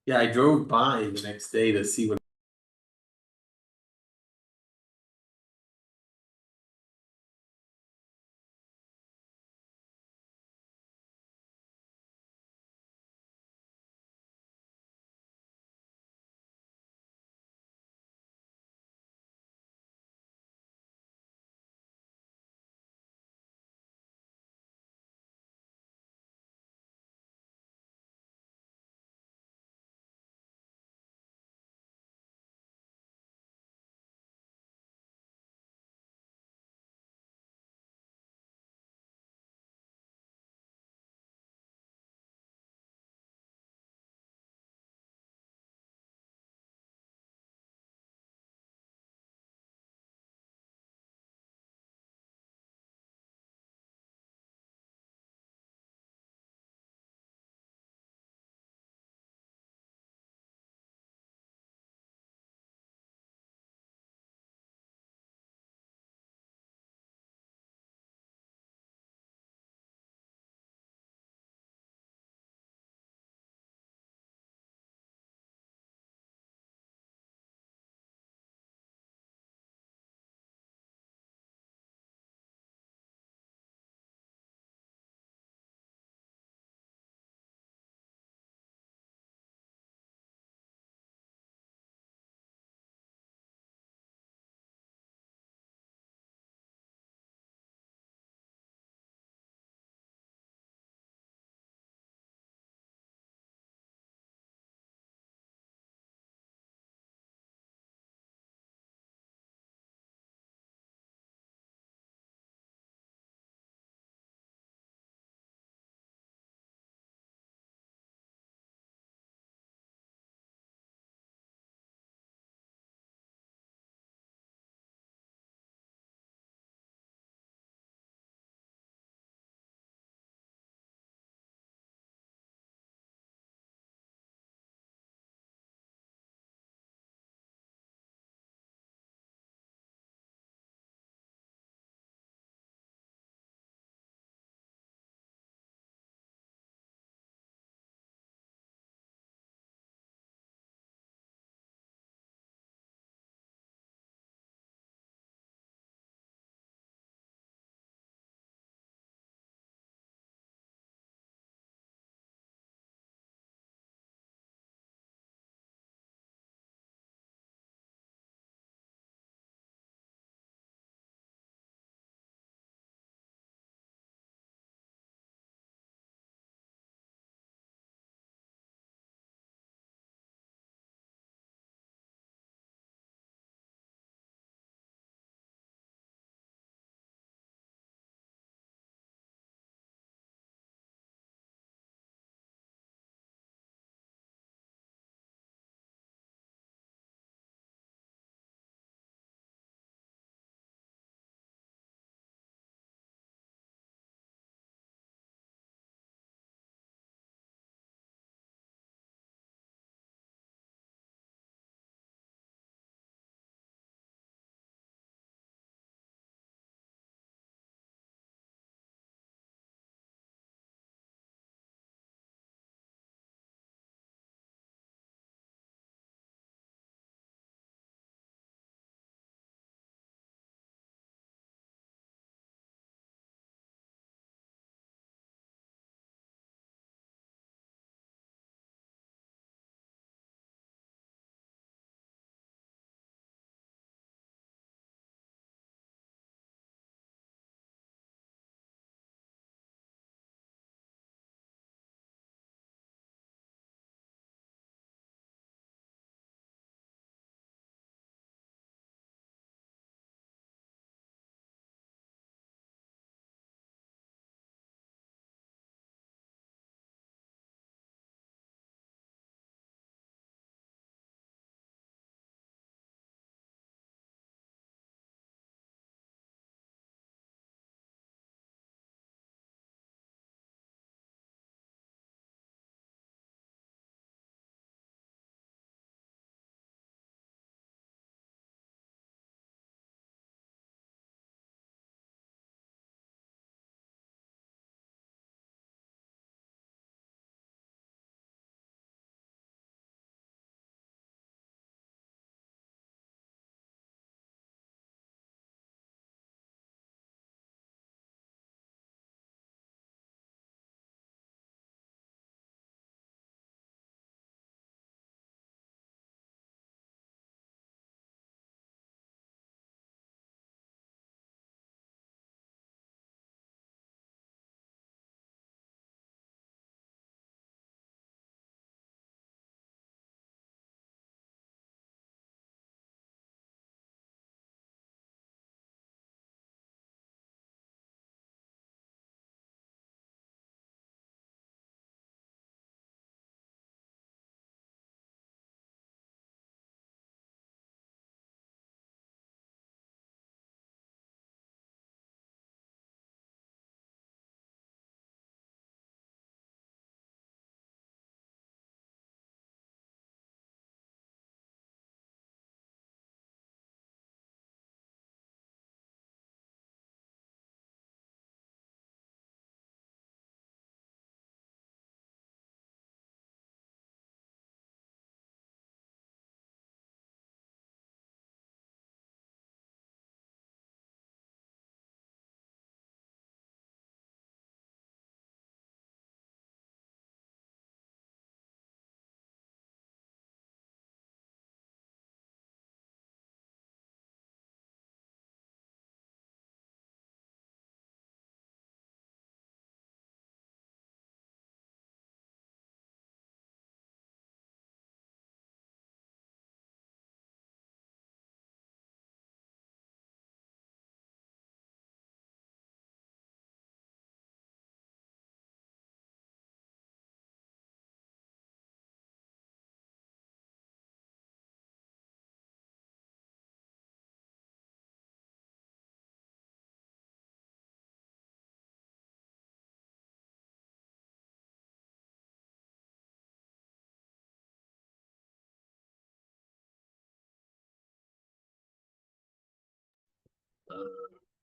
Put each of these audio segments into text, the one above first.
Yeah, I drove by the next day to see what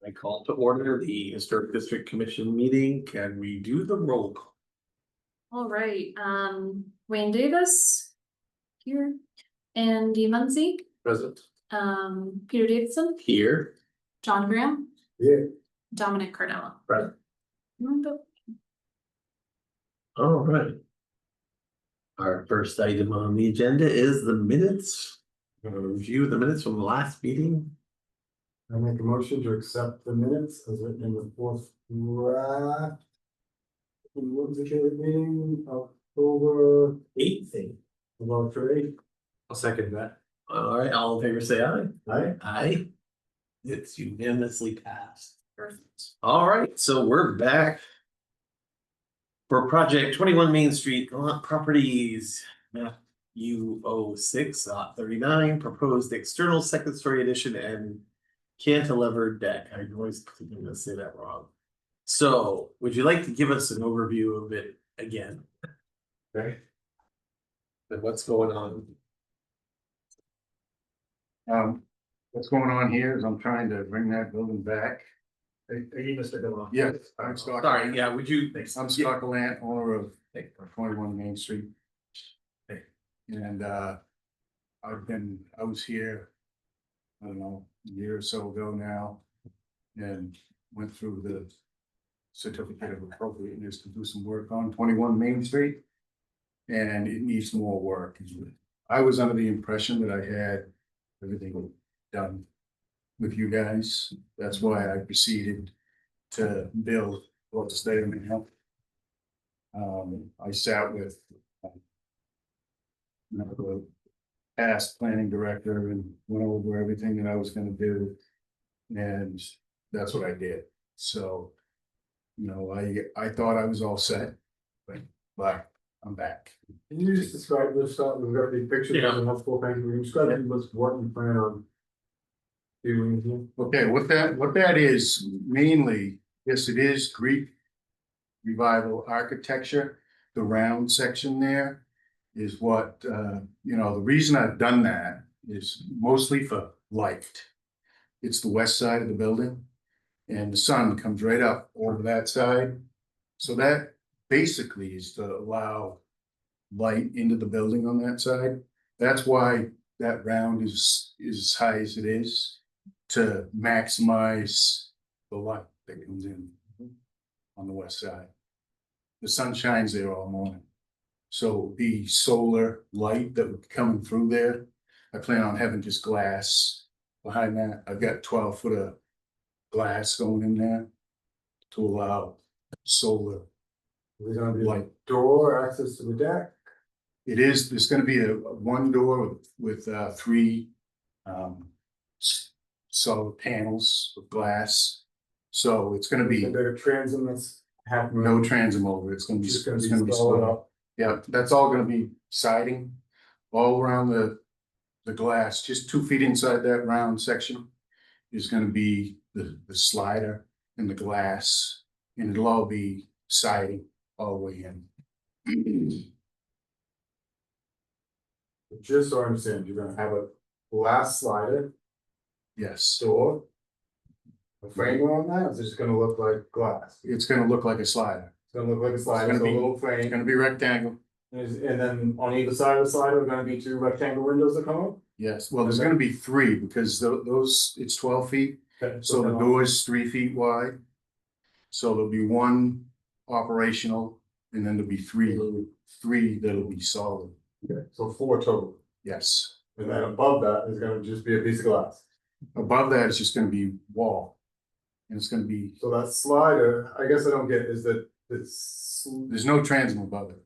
I call to order the Historic District Commission meeting. Can we do the roll call? All right, Wayne Davis. Here. Andy Muncy. Present. Peter Davidson. Here. John Graham. Here. Dominic Cardella. Present. All right. Our first item on the agenda is the minutes. Review the minutes from the last meeting. I make a motion to accept the minutes as written in the fourth draft. What was the date meeting, October 8th. about today? I'll second that. All right, all in favor, say aye. Aye. Aye. It's unanimously passed. Perfect. All right, so we're back. For project 21 Main Street, Properties, map U06, lot 39, proposed external second story addition and cantilever deck. I always think I'm gonna say that wrong. So, would you like to give us an overview of it again? Okay. And what's going on? What's going on here is I'm trying to bring that building back. Are you Mr. Dillon? Yes, I'm Scott. Sorry, yeah, would you? I'm Scott Gallant, owner of 21 Main Street. And I was here, I don't know, a year or so ago now. And went through the certificate of appropriateness to do some work on 21 Main Street. And it needs more work. I was under the impression that I had everything done with you guys. That's why I proceeded to build what the state of Maine. I sat with the past planning director and went over everything that I was gonna do. And that's what I did. So, you know, I thought I was all set, but I'm back. Can you just describe this stuff, we've got the pictures Yeah. and multiple things, we can describe what you plan on doing here? Okay, what that is mainly, yes, it is Greek revival architecture. The round section there is what, you know, the reason I've done that is mostly for light. It's the west side of the building and the sun comes right up over that side. So that basically is to allow light into the building on that side. That's why that round is as high as it is, to maximize the light that comes in on the west side. The sun shines there all morning. So the solar light that would be coming through there, I plan on having just glass behind that. I've got 12 foot of glass going in there to allow solar There's gonna be light. like door access to the deck. It is, there's gonna be a one door with 3 solid panels of glass. So it's gonna be And there are transom that's happening. no transom over, it's gonna be Just split up. Yeah, that's all gonna be siding all around the glass, just 2 feet inside that round section. Is gonna be the slider and the glass, and it'll all be siding all the way in. Just so I understand, you're gonna have a glass slider, Yes, door. A framer on that, or is it just gonna look like glass? it's gonna look like a slider, It's gonna look like a slider, It's so a gonna be- little it's frame, gonna be rectangle. and then on either side of the slider are gonna be 2 rectangle windows that come up? Yes, well, there's gonna be 3 because those, it's 12 feet. Okay, So the door is 3 feet wide. So there'll be 1 operational and then there'll be 3 that'll be solid. Okay, so 4 total, Yes. and then above that is gonna just be a piece of glass. Above that is just gonna be wall. And it's gonna be, So that slider, I guess I don't get, is that it's. there's no transom above it.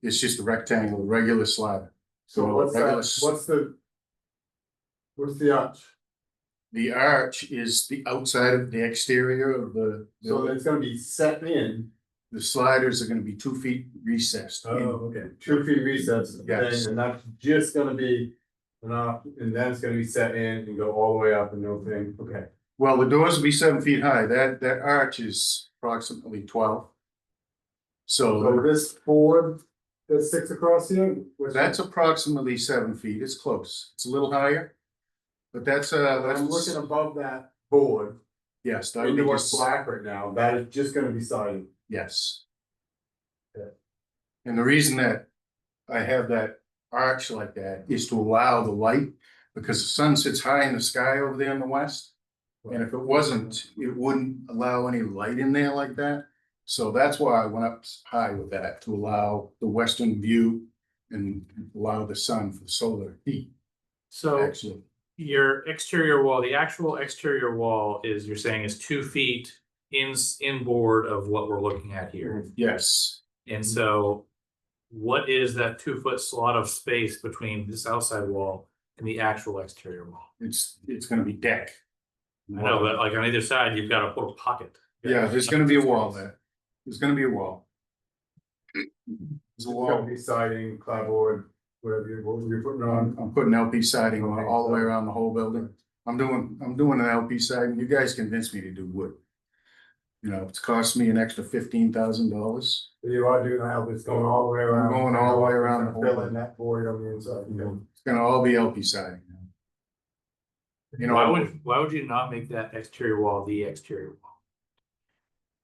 It's just a rectangle, regular slider. So what's that, regular what's the arch? The arch is the outside of the exterior of the. So it's gonna be set in. The sliders are gonna be 2 feet recessed. in. Okay. 2 feet recess, Yes. and that's just gonna be enough, and then it's gonna be set in and go all the way up and no thing, okay. Well, the doors will be 7 feet high. That arch is approximately 12. So So this board that sticks across here. that's approximately 7 feet. It's close. It's a little higher. But that's I'm looking above that board, Yes, that would into be what's just, black right now, that is just gonna be siding. yes. Okay. And the reason that I have that arch like that is to allow the light, because the sun sits high in the sky over there in the west. And if it wasn't, it wouldn't allow any light in there like that. So that's why I went up high with that, to allow the western view and allow the sun for solar heat, So actually. your exterior wall, the actual exterior wall is, you're saying is 2 feet inboard of what we're looking at here. Yes, And so what is that 2 foot slot of space between this outside wall and the actual exterior wall? it's gonna be deck. I know, but like on either side, you've got a little pocket. Yeah, there's gonna be a wall there. There's gonna be a wall. There's It's a gonna wall. be siding, clapboard, whatever you're putting on. I'm putting LP siding on all the way around the whole building. I'm doing an LP siding. You guys convinced me to do wood. You know, it's cost me an extra $15,000. You are doing that, it's going all the way around. I'm going all the way around the whole Fill in building. that void on the inside, you know. It's gonna all be LP siding. You know, Why would you not make that exterior wall the exterior wall?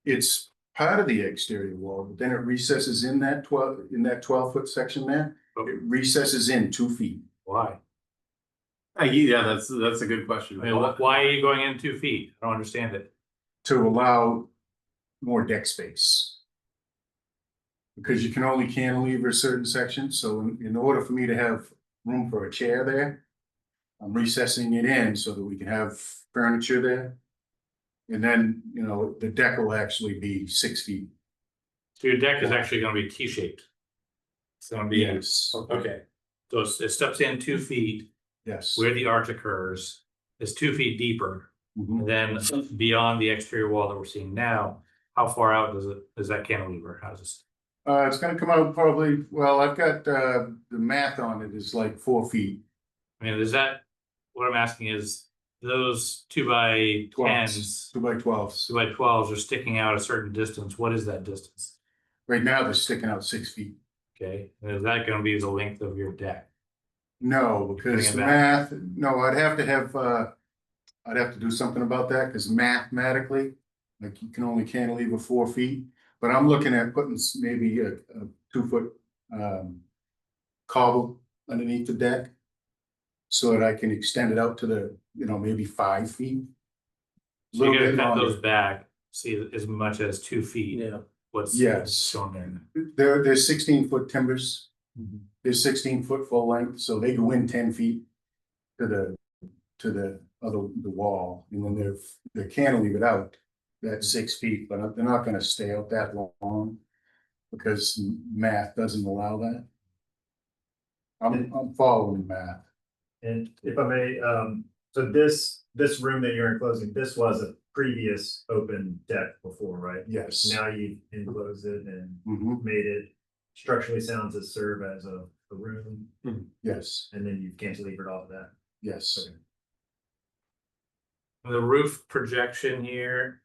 it's part of the exterior wall, but then it recesses in that 12-foot section there. It recesses in 2 feet. Why? Yeah, that's a good question. I mean, why are you going in 2 feet? I don't understand it. To allow more deck space. Because you can only cantilever a certain section, so in order for me to have room for a chair there, I'm recessing it in so that we can have furniture there. And then, you know, the deck will actually be 6 feet. So your deck is actually gonna be T-shaped. It's gonna be, Yes, okay. So it steps in 2 feet yes. where the arch occurs. It's 2 feet deeper. Mhm. And then beyond the exterior wall that we're seeing now, how far out does that cantilever? How does this? It's gonna come out probably, well, I've got, the math on it is like 4 feet. I mean, is that, what I'm asking is, those 2x10s, 2x12s. 2x12s are sticking out a certain distance. What is that distance? Right now, they're sticking out 6 feet. Okay, and is that gonna be the length of your deck? No, because Bring it back. math, no, I'd have to do something about that, because mathematically, like you can only cantilever 4 feet. But I'm looking at putting maybe a 2-foot cobble underneath the deck. So that I can extend it out to the, you know, maybe 5 feet. So you're Little gonna bit cut those longer. back, see as much as 2 feet. Yeah. What's Yes. shown there? There's 16-foot timbers. Mhm. There's 16-foot full length, so they go in 10 feet to the wall, and then they're cantilevered out that 6 feet, but they're not gonna stay out that long because math doesn't allow that. I'm following math. And if I may, so this room that you're enclosing, this was a previous open deck before, right? Yes. Now you've enclosed it and Mhm. made it structurally sound to serve as a room, Yes, and then you've cantilevered off of that. yes. Okay. The roof projection here,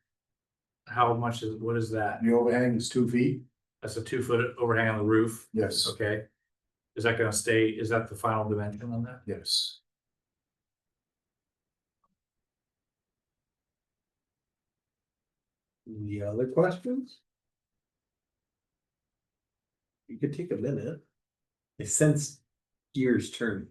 how much is, what is that? The overhang is 2 feet. That's a 2 foot overhang on the roof, Yes, okay? Is that gonna stay, is that the final dimension on that? yes. Any other questions? You could take a minute. I sense gears turning.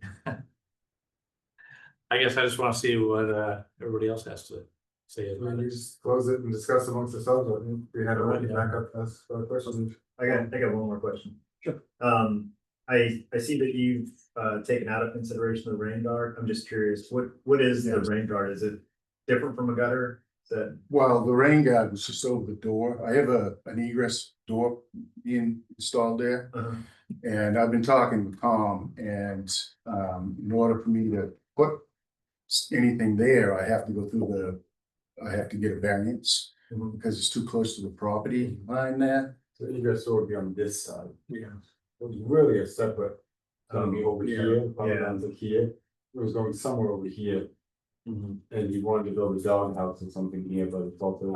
I guess I just wanna see what everybody else has to say about We it. just close it and discuss amongst ourselves, I think we had already back up us for questions. I got one more question. Sure. I see that you've taken out of consideration the rain guard. I'm just curious, what is the Yes. rain guard? Is it different from a gutter? Is that? Well, the rain guard was just over the door. I have an egress door being installed there. And I've been talking with Tom, and in order for me to put anything there, I have to go through I have to get a variance. Because it's too close to the property line there. So you guys saw it be on this side, Yeah. it was really a separate, gonna be over Yeah. here, probably Yeah. down to here. It was going somewhere over here, and you wanted to build a doghouse or something here, but it's also too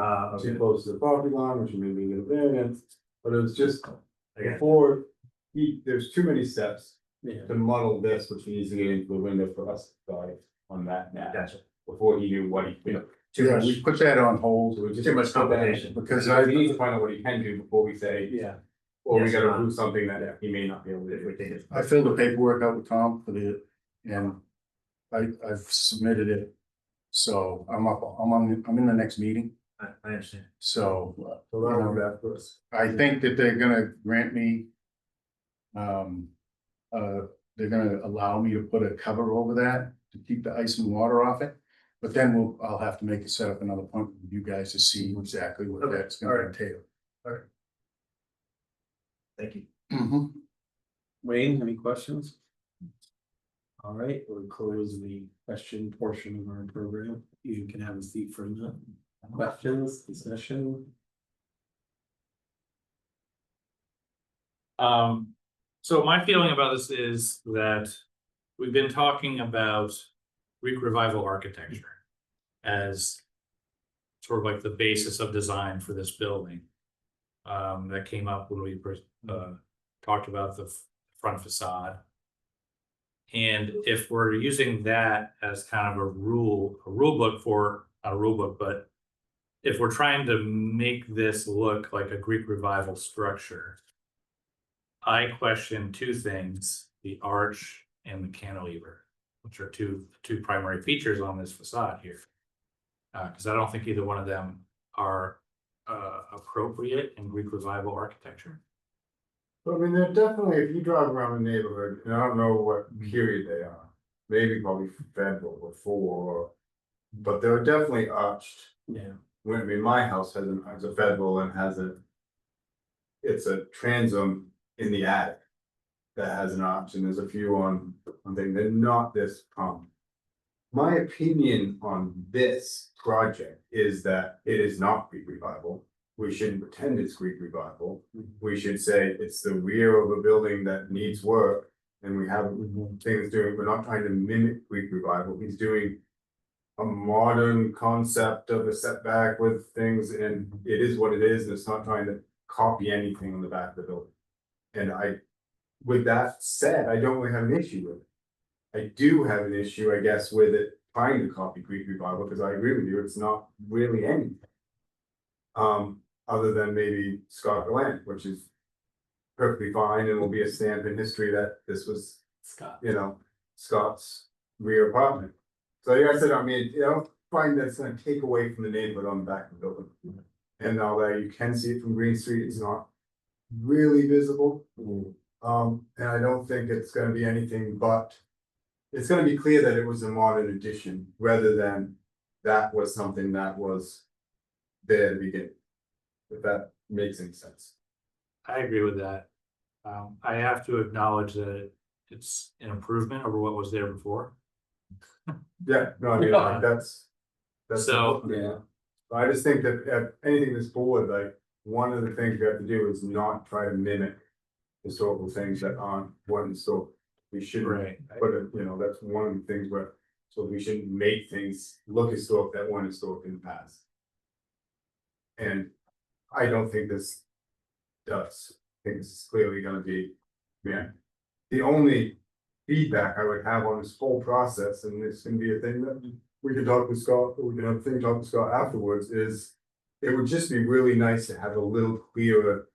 Okay. close to the property line, which you maybe get a variance. But it was just I got it. before, there's too many steps Yeah. to muddle this, which needs to get into the window for us to decide on that now. Gotcha. Before he knew what he could. Too Yeah, much, we put that on hold. So we just too much put that- complication. Because We need to find out what he can do before we say, Yeah. or we Yes, gotta Ron. prove something that he may not be able to If we do. think it's. I filled the paperwork out with Tom for and I've submitted it. So I'm in the next meeting, I understand. so. So that'll be that first. I think that they're gonna grant me. They're gonna allow me to put a cover over that to keep the ice and water off it. But then I'll have to make a set up another appointment with you guys to see exactly what Okay, that's gonna alright. entail. Thank you. Mhm. Wayne, any questions? All right, we'll close the question portion of our program. You can have a seat for the questions, discussion. So my feeling about this is that we've been talking about Greek revival architecture as sort of like the basis of design for this building. That came up when we first talked about the front facade. And if we're using that as kind of a rule book for, not a rule book, but if we're trying to make this look like a Greek revival structure, I question two things: the arch and the cantilever, which are two primary features on this facade here. Because I don't think either one of them are appropriate in Greek revival architecture. But I mean, they're definitely, if you drive around the neighborhood, and I don't know what period they are, maybe probably federal before, but they're definitely arched. Yeah. When, I mean, my house has a federal and it's a transom in the attic that has an arch, and there's a few on thing, they're not this common. My opinion on this project is that it is not Greek revival. We shouldn't pretend it's Greek revival. We should say it's the rear of a building that needs work, and we have things doing, we're not trying to mimic Greek revival. He's doing a modern concept of a setback with things, and it is what it is, and it's not trying to copy anything on the back of the building. And with that said, I don't really have an issue with it. I do have an issue, I guess, with it trying to copy Greek revival, because I agree with you, it's not really anything. Other than maybe Scott Glenn, which is perfectly fine and will be a stamp in history that this was, Scott. you know, Scott's rear apartment. So like I said, I mean, I don't find that it's gonna take away from the neighborhood on the back of the building. And although you can see it from Green Street, it's not really visible. And I don't think it's gonna be anything but, it's gonna be clear that it was a modern addition, rather than that was something that was there to begin. If that makes any sense. I agree with that. I have to acknowledge that it's an improvement over what was there before. Yeah, no, I mean, like, that's. So- Yeah. I just think that at anything this board, like, one of the things you have to do is not try to mimic historical things that aren't one, so we shouldn't. Right. But, you know, that's one of the things where, so we shouldn't make things look historic that weren't historic in the past. And I don't think this does. I think this is clearly gonna be, yeah. The only feedback I would have on this whole process, and this can be a thing that we can talk with Scott, or we can have a thing to talk with Scott afterwards, is it would just be really nice to have a little clearer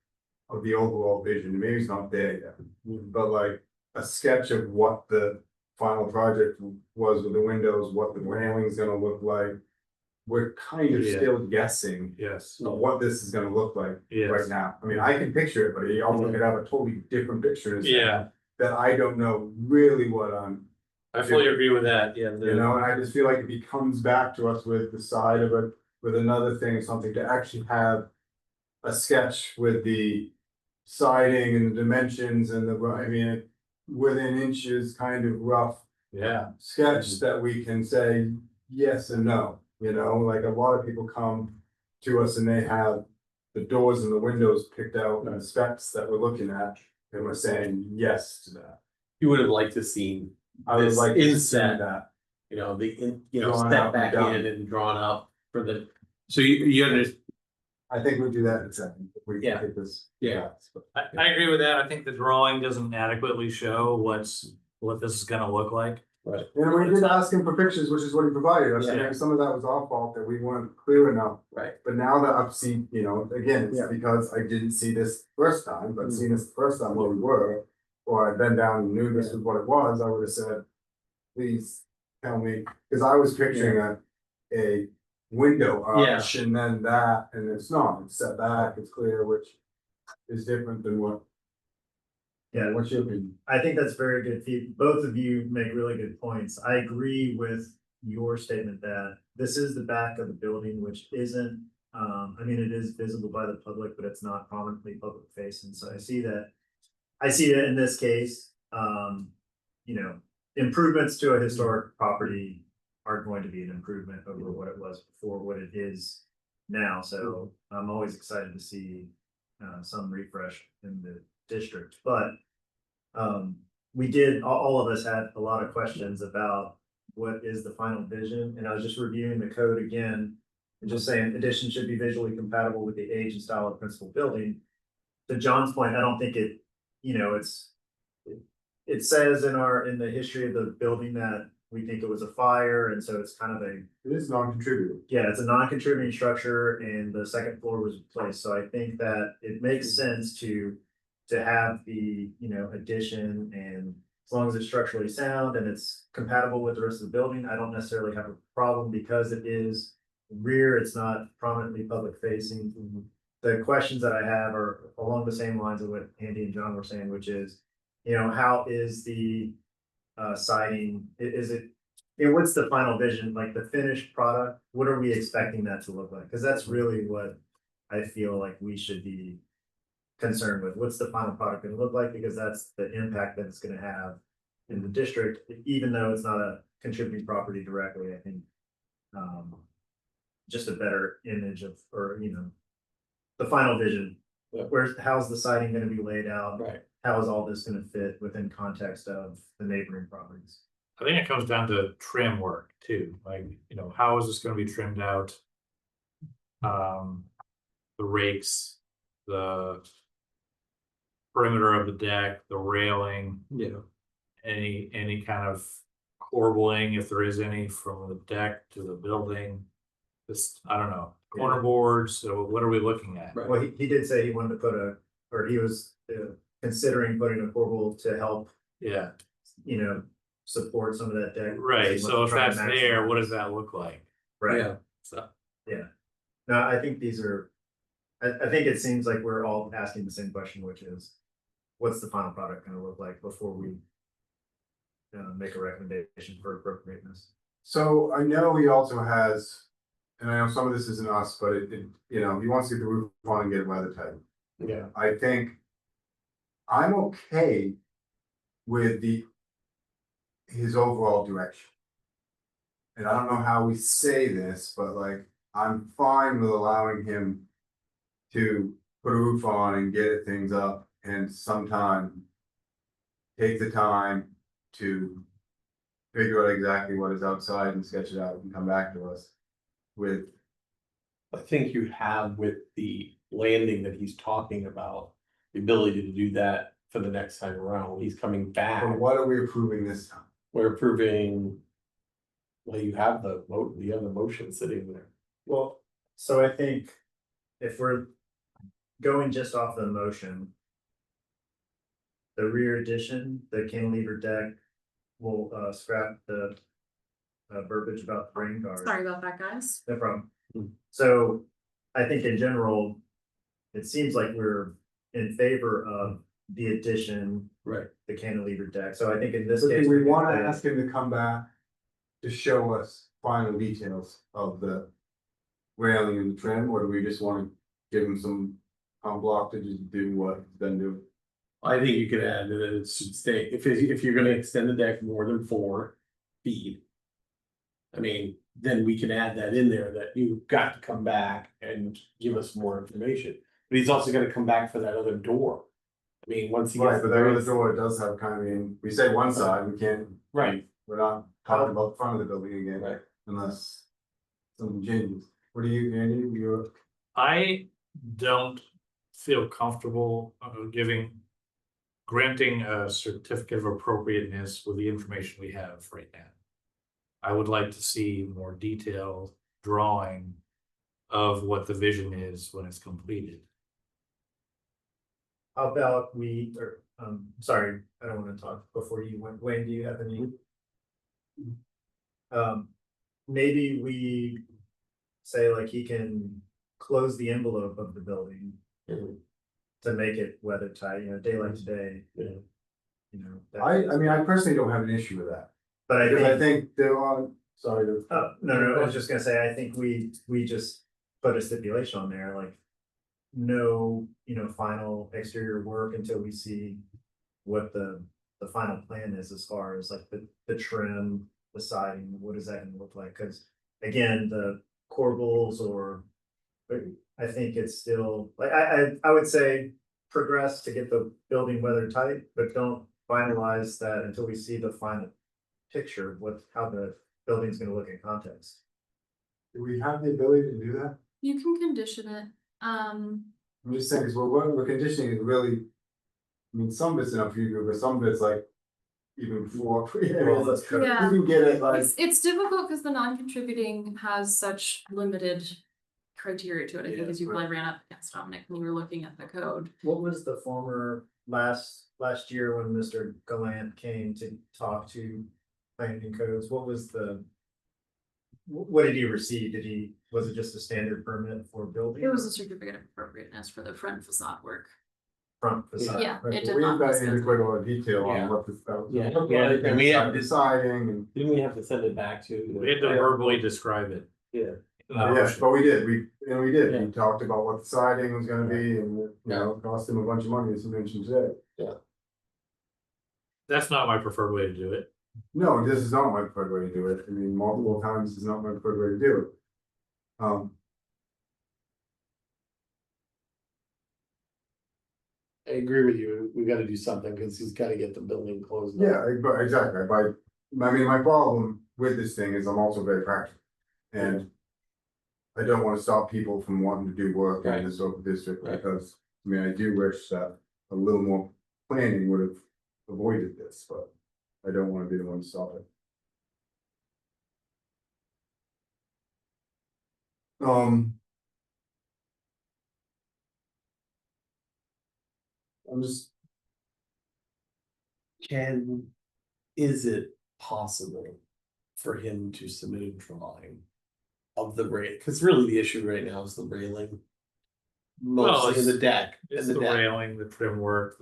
of the overall vision. Maybe it's not there yet, but like a sketch of what the final project was with the windows, what the railing's gonna look like. We're kind of Yeah. still guessing Yes. of what this is gonna look like right Yes. now. I mean, I can picture it, but you also could have a totally different picture. Yeah, That I don't know really what I'm, I fully agree with that. Yeah. you know, and I just feel like if he comes back to us with the side of it, with another thing, something to actually have. A sketch with the siding and the dimensions and the, I mean, within inches kind of rough. Yeah. Sketch that we can say yes and no, you know, like a lot of people come to us and they have. The doors and the windows picked out and the specs that we're looking at, and we're saying yes to that. You would have liked to see, I would This like to see inset. that. you know, Drawn step out and back done. in and drawn up for the, so you understand. I think we'll do that in a second, if we Yeah. can get this. Yeah. I agree with that. I think the drawing doesn't adequately show what this is gonna look like. Right. And we did ask him for pictures, which is what he provided us, and Yeah. maybe some of that was our fault that we weren't clear enough. Right. But now that I've seen, again, Yeah. it's because I didn't see this first time, but seeing this the first time where we were. Or I'd been down and knew this was what it was, I would have said, please tell me, cause I was picturing a window arch and then that, and it's not, it's set back, it's clear, which is different than what. Yeah. What's your opinion? I think that's very good feedback. Both of you make really good points. I agree with your statement that this is the back of the building, which isn't, I mean, it is visible by the public, but it's not prominently public facing. So I see that. I see that in this case, improvements to a historic property are going to be an improvement over what it was before, what it is now. So I'm always excited to see some refresh in the district, but we did, all of us had a lot of questions about what is the final vision, and I was just reviewing the code again and just saying addition should be visually compatible with the age and style of the principal building. To John's point, I don't think it, it says in the history of the building that we think it was a fire, and so it's kind of a, It is non-contributing. yeah, it's a non-contributing structure and the second floor was replaced, so I think that it makes sense to have the, addition, and as long as it's structurally sound and it's compatible with the rest of the building, I don't necessarily have a problem because it is rear, it's not prominently public facing. The questions that I have are along the same lines of what Andy and John were saying, which is, how is the siding, is it, what's the final vision, like the finished product? What are we expecting that to look like? Because that's really what I feel like we should be concerned with. What's the final product going to look like? Because that's the impact that it's going to have in the district, even though it's not a contributing property directly. I think just a better image of, or the final vision. Yeah. How's the siding going to be laid out? Right. How is all this going to fit within context of the neighboring properties? I think it comes down to trim work too, like, how is this gonna be trimmed out? The rakes, the perimeter of the deck, the railing, Yeah. any kind of corbelling, if there is any, from the deck to the building. This, I don't know, corner boards, so what are we looking at? Right. Well, he did say he wanted to put or he was considering putting a corbel to help, Yeah, support some of that deck. right, so if Trying that's to there, what maximize. does that look like? Right. Yeah. So, No, I think these are, I think it seems like we're all asking the same question, which is, what's the final product gonna look like before we make a recommendation for appropriateness? So I know he also has, and I know some of this isn't us, but he wants to get the roof on and get it weather tight. Yeah. I think I'm okay with his overall direction. And I don't know how we say this, but like, I'm fine with allowing him to put a roof on and get things up and sometime take the time to figure out exactly what is outside and sketch it out and come back to us with. I think you have with the landing that he's talking about, the ability to do that for the next time around, when he's coming back. But what are we approving this time? We're approving. Well, you have the motion sitting there. Well, so I think if we're going just off the motion, the rear addition, the cantilever deck, will scrap the verbiage about the rain guard. Sorry about that, guys. No problem. Hmm. So I think in general, it seems like we're in favor of the addition, Right. the cantilever deck. So I think in this So case. do we could wanna say- ask him to come back to show us final details of the railing and trim, or do we just wanna give him some block to just do what he's been doing? I think you could add that it should stay, if you're gonna extend the deck more than 4 feet. I mean, then we can add that in there, that you've got to come back and give us more information. But he's also gonna come back for that other door. I mean, once he Right, gets but the that other variance. door does have we say one side, we can't, Right, we're not talking about the front of the building again, right. unless something changes. What do you, Andy, you're, I don't feel comfortable giving granting a certificate of appropriateness with the information we have right now. I would like to see more detailed drawing of what the vision is when it's completed. How about sorry, I don't wanna talk before you, Wayne, do you have any? Maybe we say like he can close the envelope of the building. To make it weather tight, day like today. Yeah. I mean, I personally don't have an issue with that, But I because I think, think they're on, sorry. no, I was just gonna say, I think we just put a stipulation on there, like. No, final exterior work until we see what the final plan is as far as like the trim, the siding, what is that gonna look like? Cause again, the corbels or. But I think it's still, like, I would say progress to get the building weather tight, but don't finalize that until we see the final picture of how the building's gonna look in context. Do we have the ability to do that? You can condition it, I'm just saying, because we're conditioning is really. I mean, some of it's enough for you, but some of it's like. Even before, Well, that's true. you Yeah. can get it like, it's difficult because the non-contributing has such limited criteria to it, I think, Yeah, as you right. probably ran up against Dominic when you were looking at the code. What was the former last year when Mr. Gallant came to talk to planning and codes? What was what did he receive? Was it just a standard permit for building? It was a certificate of appropriateness for the front facade work. Front facade. Yeah, right, it but did we've not. got discuss- into quite a lot of detail Yeah. on what this. That was Yeah, gonna look yeah, like, and we have deciding and. Didn't we have to send it back to? We had to verbally describe it. Yeah. Yes, but we did, we did, Yeah. we talked about what the siding was gonna be and, it cost him a bunch of money, as you mentioned today. That's not my preferred way to do it. No, this is not my preferred way to do it, I mean, multiple times is not my preferred way to do it. I agree with you, we gotta do something, cause he's gotta get the building closed. up. Yeah, but exactly, I mean, my problem with this thing is I'm also very practical. And. I don't wanna stop people from wanting to do work Right. in this local district, Right. because, I mean, I do wish that a little more planning would have avoided this, but. I don't wanna be the one to stop it. I'm just, Is it possible for him to submit a drawing of the rail, cause really the issue right now is the railing. Mostly in the it's- deck, It's and the the deck, railing, the trim work,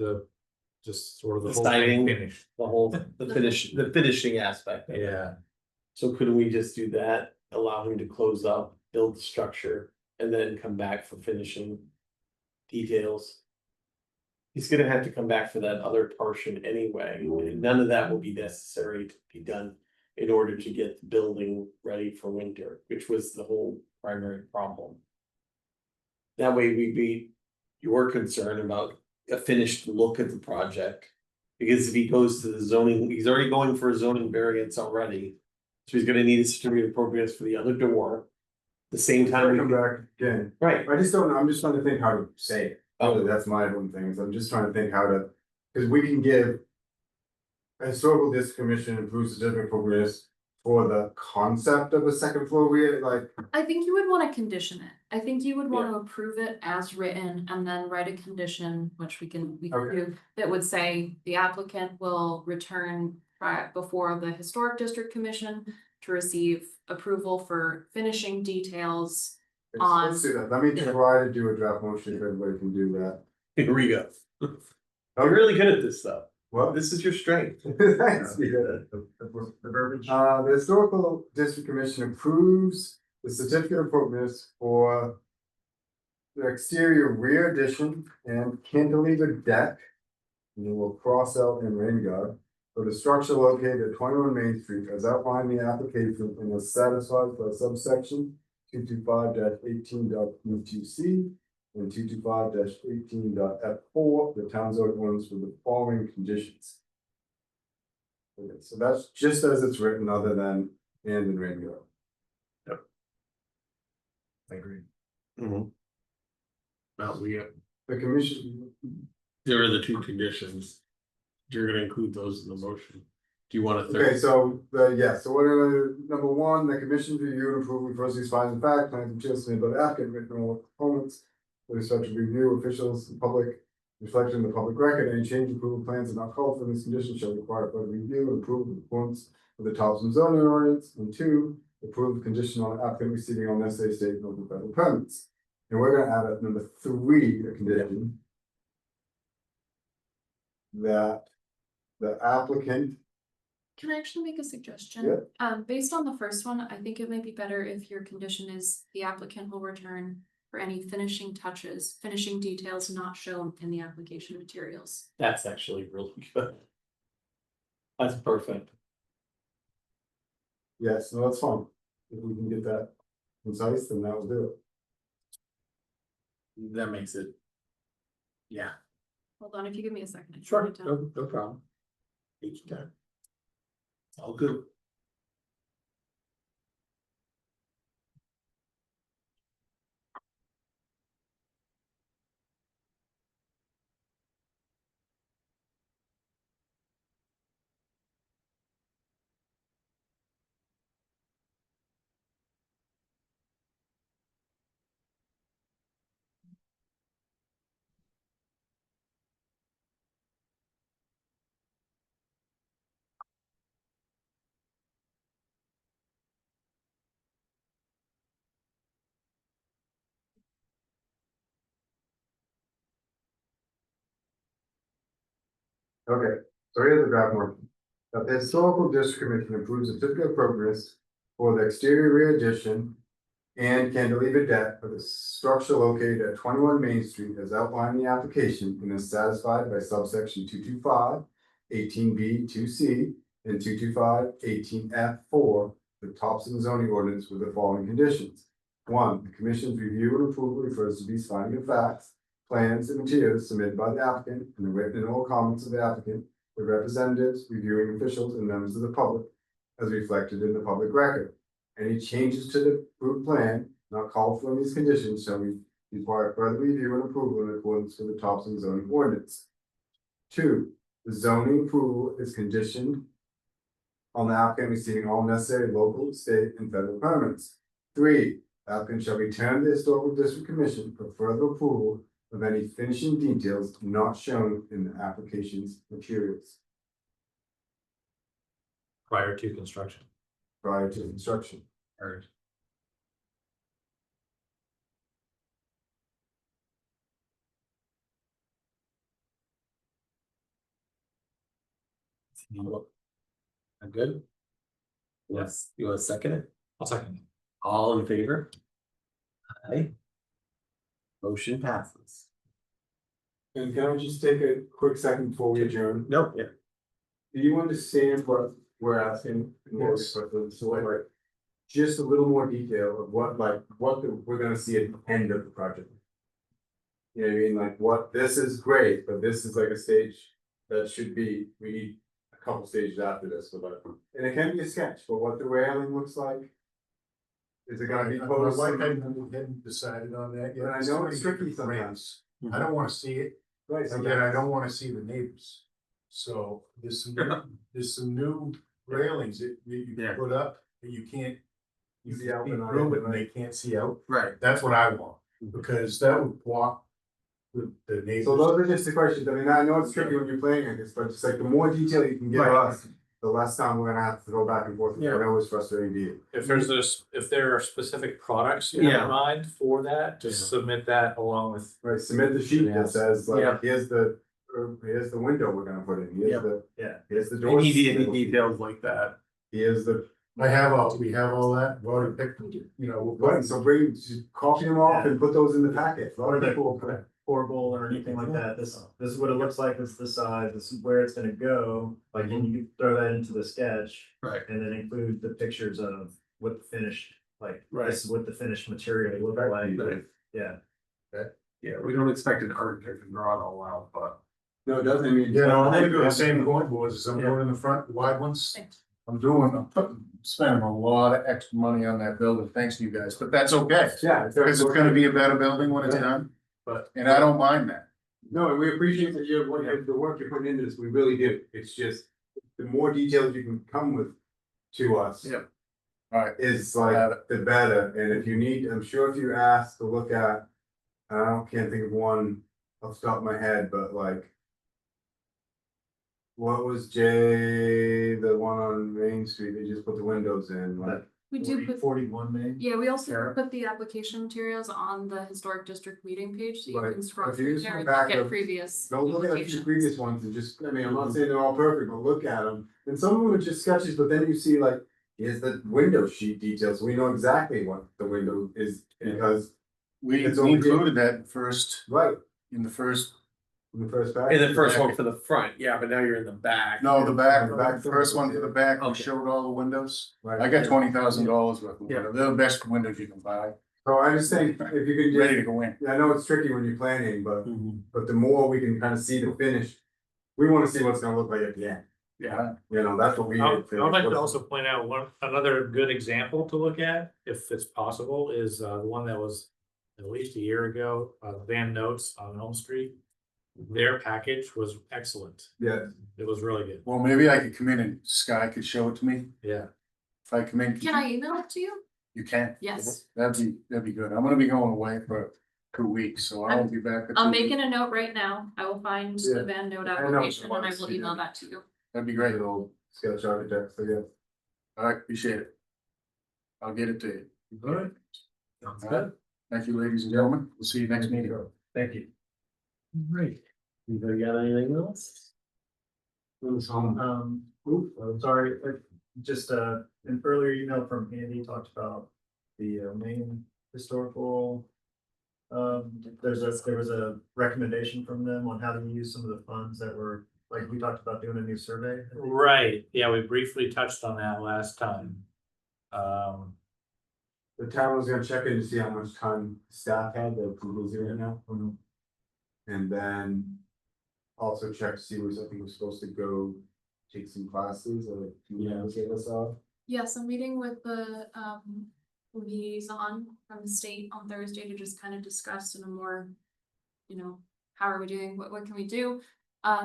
just sort of the The whole thing siding. finished. the whole, the finishing aspect of it. Yeah, So couldn't we just do that, allow him to close up, build the structure, and then come back for finishing details? He's gonna have to come back for that other portion anyway, and none of that will be necessary to be done in order to get the building ready for winter, which was the whole primary problem. That way we beat your concern about a finished look at the project. Because if he goes to the zoning, he's already going for a zoning variance already. So he's gonna need a certificate of appropriateness for the other door. The same time. we come could- back again, Right, I just don't know, I'm just trying to think how to say it. Oh. That's my own thing, is I'm just trying to think how to, cause we can give. A historical district commission approves certificate of appropriateness for the concept of a second floor, I think you would wanna condition it. I think you would wanna approve it as written and then write a condition, which we can Okay. do. That would say the applicant will return before the Historic District Commission to receive approval for finishing details. let's do that, let me try to do a draft motion if everybody can do that. here we go. I'm really good at this stuff. Well, This is your strength. thanks, Peter. The verbiage. The historical district commission approves the certificate of appropriateness for. The exterior rear addition and cantilever deck. And then we'll cross out in rain guard. For the structure located at 21 Main Street as outlined in the application and is satisfied by subsection 225-18.E2C. And 225-18.F4, the town zoning ordinance with the following conditions. Okay, so that's just as it's written, other than and in rain guard. I agree. Well, The commission, there are the two conditions. you're gonna include those in the motion. Do you want a Okay, third? so, so we're gonna, number one, the commission review and approve of first these findings of fact, plans and materials submitted by the applicant, written all components. With respect to review officials, and public, reflection in the public record, any change approval plans are not called for in this condition shall require further review and approval in accordance with the Topsham zoning ordinance. And two, approve condition on applicant receiving all necessary state and local federal permits. And we're gonna add at number three, a condition. That the applicant, Can I actually make a suggestion? Yeah. Based on the first one, I think it might be better if your condition is the applicant will return for any finishing touches, finishing details not shown in the application materials. That's actually really good. That's perfect. yes, no, that's fine. If we can get that concise, then that will do it. That makes it. Yeah, Hold on, if you give me a second. I can sure, write it down. no problem. Take your time. It's all good. Okay, so here's the draft motion. That the historical district commission approves a certificate of appropriateness for the exterior rear addition. And cantilever deck for the structure located at 21 Main Street as outlined in the application and is satisfied by subsection 225, 18B, 2C, and 225, 18F, 4, the Topsham zoning ordinance with the following conditions. One, the commission's review and approval refers to these finding of facts, plans, and materials submitted by the applicant and the written and oral comments of the applicant, the representatives, reviewing officials, and members of the public, as reflected in the public record. Any changes to the approved plan not called for in these conditions shall require further review and approval in accordance with the Topsham zoning ordinance. Two, the zoning approval is conditioned on the applicant receiving all necessary local, state, and federal permits. Three, the applicant shall return to the historical district commission for further approval of any finishing details not shown in the application's materials Prior to construction. prior to construction. Or I'm good. Yes, you want to second it? I'll second. All in favor? Aye. Motion passes. And can I just take a quick second before we adjourn? Nope, yeah. Do you understand what we're asking? Yes. So like, just a little more detail of we're gonna see at the end of the project. You know what I mean, like what, this is great, but this is like a stage that should be, we need a couple stages after this, so like, and it can be a sketch, but what the railing looks like. Is it gonna be My posed? wife hadn't decided on that yet. And I know it's tricky sometimes. I don't wanna see it, Right, so and yet I don't wanna see the neighbors. So there's some new railings that you Yeah. can put up, and you can't. You See out can and through on, it and they can't see out, Right. that's what I want, because that would block the neighbors. So those are just the questions, I mean, I know it's tricky when you're playing like this, but just like the more detail you can give Right. us, the less time we're gonna have to go back and forth, I Yeah. know it's frustrating to you. If there's this, if there are specific products you have Yeah. in mind for that, just Yeah. submit that along with. Right, submit the sheet that Yes. says, Yeah. like, here's the window we're gonna put in, Yeah. here's the, Yeah. here's the We door. need any details like that. Here's the, We have all that, we've already picked, you know, we'll right, put, so just copy them off and put those in the packet. A lot Or of the people will put- portable or anything like that, this is what it looks like, this is the size, this is where it's gonna go, like, and you can throw that into the sketch. Right. And then include the pictures of what the finished, like, Right. this is what the finished material look like, Right. yeah. Yeah, we don't expect an architect to draw it all out, but. No, it doesn't, I mean. you know, I'm gonna do the same point boards as I'm Yeah. doing in the front, wide ones. Thanks. I'm spending a lot of extra money on that building, thanks to you guys, but that's okay. Yeah. Because it's gonna be a better building when it's done, But. and I don't mind that. No, and we appreciate that the work you're putting into this, we really do. It's just, the more details you can come with to us. Yep. Alright, Is like the better, and if you need, I'm sure if you ask to look at, can't think of one off the top of my head, but like. What was the one on Main Street, they just put the windows in, like, We do put, 41 Main. yeah, we also Sarah? put the application materials on the historic district meeting page, so you Right. can scroll If you through just there go and back look at up, previous. go look at a few applications. previous ones and just, I mean, I'm not saying they're all perfect, but look at them. And some of them are just sketches, but then you see like, here's the window sheet details, so we know exactly what the window is, because, we It's over here. included that right, in the first, in the first pack. In the first one for the front, yeah, but now you're in the back. no, the back, the first one to the back, we Okay. showed all the windows. Right. I got $20,000 worth of Yeah. windows, they're the best windows you can buy, So I just think if you can ready to just, go in. I know it's tricky when you're planning, Mhm. but the more we can kind of see the finish. We wanna see what's gonna look like at the end, Yeah, you know, that's what we. I would like to also point out another good example to look at, if it's possible, is the one that was at least a year ago, Van Notes on Elm Street. Their package was excellent. Yeah, It was really good. well, maybe I could come in and Sky could show it to me, Yeah. if I come in. Can I email it to you? You can? Yes. That'd be good, I'm gonna be going away for 2 weeks, so I won't be back. for I'm 2 weeks. making a note right now. I will find Yeah. the Van Note I know application and I once, will yeah. email that to you. That'd be great, good old sketch architect, so yeah. alright, appreciate it. I'll get it to you. Alright. Sounds Alright. good. Thank you, ladies and gentlemen, we'll see you next meeting. Thank you. Right. Anybody got anything else? I'm sorry, just an earlier email from Andy talked about the Maine historical. There was a recommendation from them on how to use some of the funds that were, like, we talked about doing a new survey. I think. Right, yeah, we briefly touched on that last time. The town was gonna check in to see how much time staff had, they're busy right now. And then also check to see was, I think we're supposed to go take some classes or, get us off. Yes, I'm meeting with the liaison from the state on Thursday to just kind of discuss in a more, how are we doing, what can we do?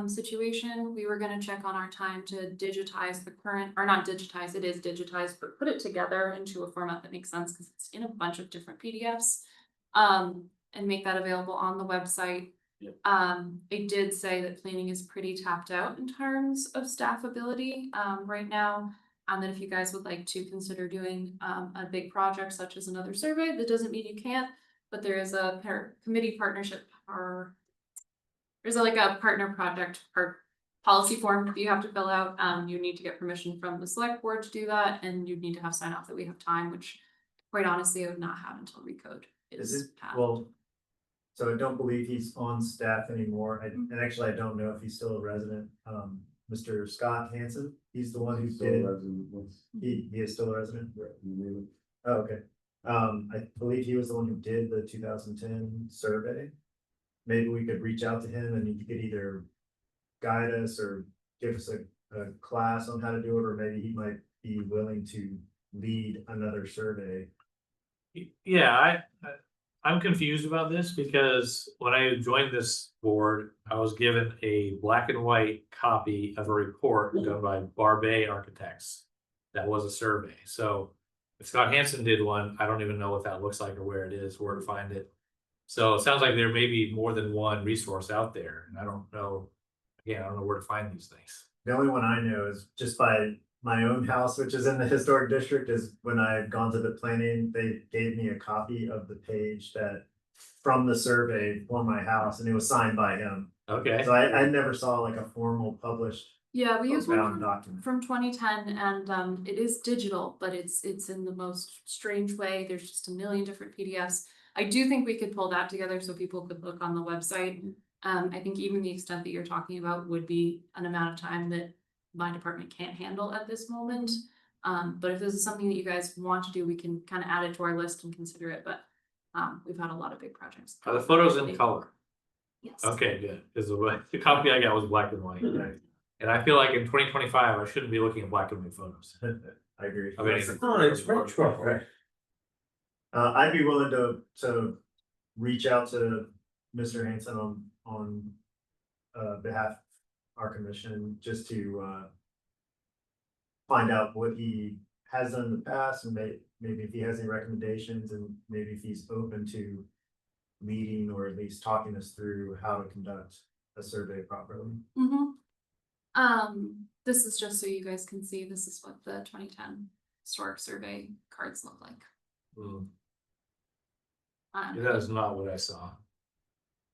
Situation, we were gonna check on our time to digitize the current, or not digitize, it is digitized, but put it together into a format that makes sense, because it's in a bunch of different PDFs. And make that available on the website. It did say that planning is pretty tapped out in terms of staff ability, right now. And that if you guys would like to consider doing, a big project such as another survey, that doesn't mean you can't, but there is a committee partnership, or there's like a partner project or policy form that you have to fill out. You need to get permission from the select board to do that, and you'd need to have sign off that we have time, which quite honestly, I would not have until recode Is is it, passed. well, so I don't believe he's on staff anymore, and actually I don't know if he's still a resident, Mr. Scott Hansen, he's the one who did, he is still a resident? Oh, okay, I believe he was the one who did the 2010 survey. Maybe we could reach out to him and he could either guide us or give us a class on how to do it, or maybe he might be willing to lead another survey. Yeah, I'm confused about this because when I joined this board, I was given a black and white copy of a report done by Barbet Architects. That was a survey, so if Scott Hansen did one, I don't even know what that looks like or where it is, where to find it. So it sounds like there may be more than one resource out there, and I don't know, again, I don't know where to find these things. The only one I know is just by my own house, which is in the historic district, is when I had gone to the planning, they gave me a copy of the page that from the survey for my house, and it was signed by him. Okay, So I never saw like a formal published Yeah, we use one bound document. from 2010, and it is digital, but it's in the most strange way. There's just a million different PDFs. I do think we could pull that together so people could look on the website. I think even the extent that you're talking about would be an amount of time that my department can't handle at this moment. But if this is something that you guys want to do, we can kind of add it to our list and consider it, but we've had a lot of big projects. are the photos in color? Yes. Okay, good, because the copy I got was black and white. And I feel like in 2025, I shouldn't be looking at black and white photos. I agree. I mean, Oh, it's retro, right? I'd be willing to reach out to Mr. Hanson on behalf of our commission, just to find out what he has done in the past, and maybe if he has any recommendations, and maybe if he's open to leading or at least talking us through how to conduct a survey properly. This is just so you guys can see, this is what the 2010 historic survey cards look like. That is not what I saw.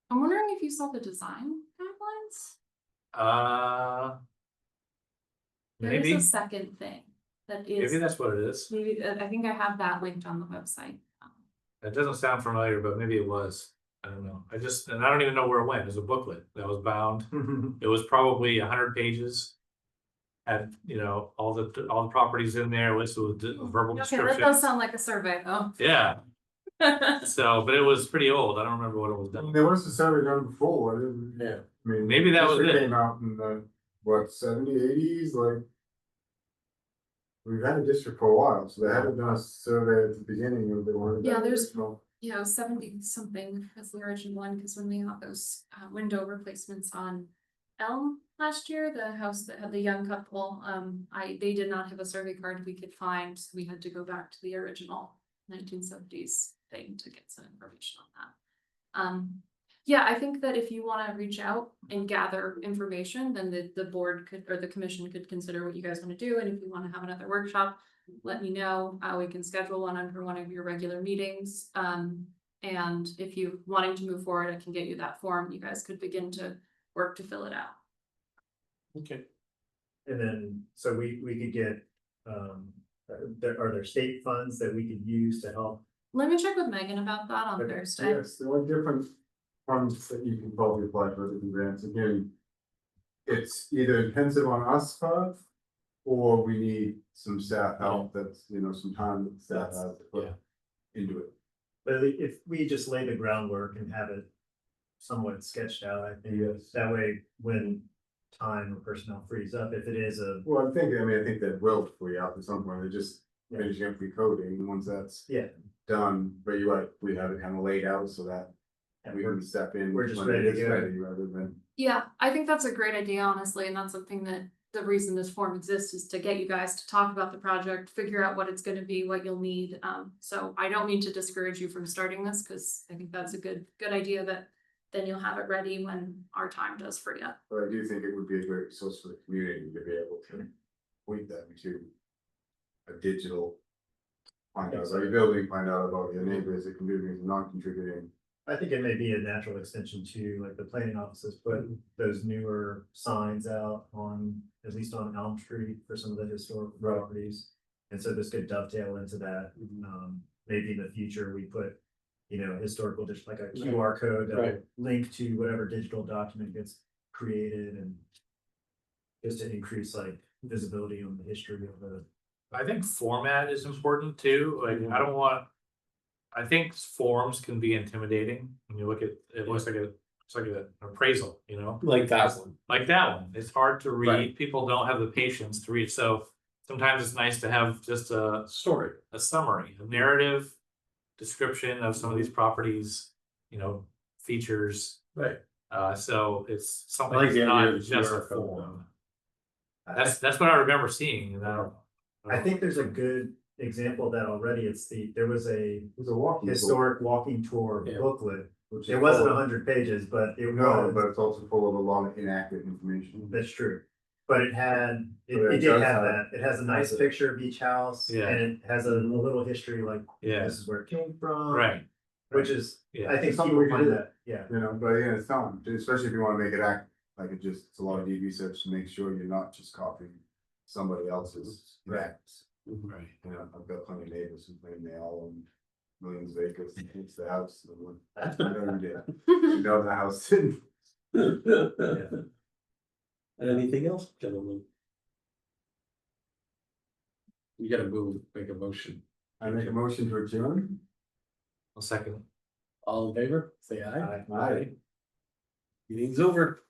I'm wondering if you saw the design guidelines? There is Maybe, a second thing that is. maybe that's what it is. Maybe, I think I have that linked on the website. It doesn't sound familiar, but maybe it was. I don't know. And I don't even know where it went. It was a booklet that was bound. It was probably 100 pages. Had, all the properties in there, listed with a verbal Okay, description. that does sound like a survey though. Yeah, so, but it was pretty old. I don't remember what it was done. There was a survey done before, didn't Yeah. I mean. Maybe that was district it. Came out in the, what, 70s, 80s, like. We've had a district for a while, so they haven't done a survey at the beginning of the one. Yeah, there's- Yeah, it was 70 something as the original one, because when we got those window replacements on Elm last year, the house that had the young couple, they did not have a survey card we could find, so we had to go back to the original 1970s thing to get some information on that. Yeah, I think that if you want to reach out and gather information, then the board could, or the commission could consider what you guys want to do, and if you want to have another workshop, let me know. We can schedule one under one of your regular meetings. And if you wanting to move forward, I can get you that form. You guys could begin to work to fill it out. Okay. And then, so we could get, are there state funds that we could use to help? Let me check with Megan about that on Okay, Thursday. Yes, there are different funds that you can probably apply for different grants, again. It's either intensive on us part, or we need some staff help, that's, some time that staff has to put into it. But if we just lay the groundwork and have it somewhat sketched out, I think Yes. that way, when time or personnel frees up, if it is a, Well, I think that will free up at some point, they're just finishing up recoding, and once that's yeah, done, but you're right, we have it kind of laid out so that we can step in. we're just when it ready to is go. ready, rather than. Yeah, I think that's a great idea, honestly, and that's something that the reason this form exists is to get you guys to talk about the project, figure out what it's gonna be, what you'll need. So I don't mean to discourage you from starting this, because I think that's a good idea, that then you'll have it ready when our time does free up. But I do think it would be a great resource for the community to be able to point them to a digital. Find out about your building, find out about your neighbors, that contributing and non-contributing. I think it may be a natural extension to, like, the planning offices put those newer signs out on, at least on Elm Street for some of the historical properties. And so this could dovetail into that. Maybe in the future, we put, historical, just like a QR code that will link to whatever digital document gets created, and just to increase like visibility on the history of the. I think format is important too. Like, I think forms can be intimidating when you look at, it looks like it's like an appraisal, Like that one. like that one. It's hard to read. Right. People don't have the patience to read. So sometimes it's nice to have just a Story. summary, a narrative description of some of these properties, features. Right. So it's something I like that's the idea not of the just a QR code, form. That's what I remember seeing, and I think there's a good example of that already. There was a It's a walking. historic walking tour Yeah. booklet. Which It is wasn't full of- 100 pages, but it No, was, but it's also full of a lot of inaccurate information. that's true. But it But did does have have- that. It has a nice has it. picture of each house. Yeah. And it has a little history, like, yeah, this is where it came from. right. Which is, Yeah. I think Something people we can find do. that, yeah. But yeah, it's time, especially if you wanna make it act like it's a lot of deep research to make sure you're not just copying somebody else's facts. Right. I've got plenty of neighbors who claim they all own millions of acres, and it's the house, and I'm like, I know you did, you know the house didn't. And anything else, gentlemen? You gotta make a motion. I make a motion to adjourn. A second. All in favor, say aye. Aye. Meeting's over.